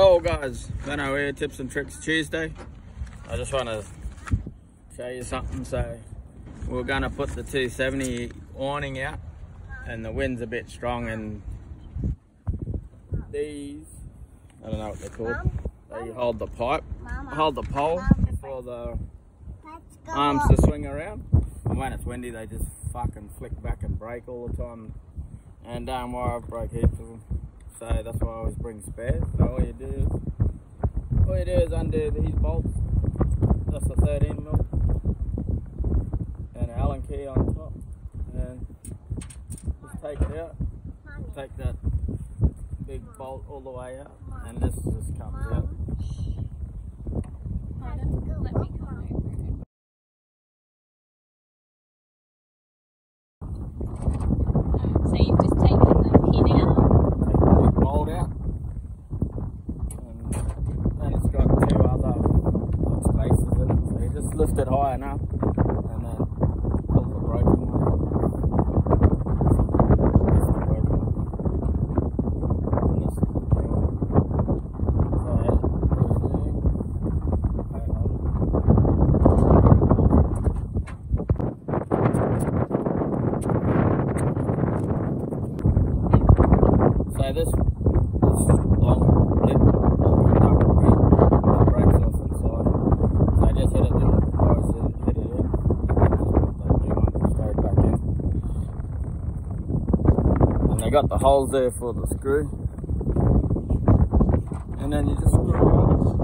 Yo guys, Veno here, Tips and Tricks Tuesday. I just want to show you something. So we're going to put the 270 awning out, and the wind's a bit strong, and these, I don't know what they're called, they hold the pipe, hold the pole for the arms to swing around, and when it's windy they just fucking flick back and break all the time. And don't worry, I've broke heaps of them. So that's why I always bring spares. So all you do is undo these bolts. That's a 13mm and an Allen key on top, and just take it out. Take that big bolt all the way out, and this just comes out. Let me come over. So you've just taken the pin out? Bolt out, and it's got two other spaces in it, so you just lift it high enough and then pull the broken one. This is the broken one, and this is the new one. So yeah, so this long lip breaks off inside. So I just hit it in, hit it in, and then just put that new one straight back in. And they got the holes there for the screw. And then you just screw it up.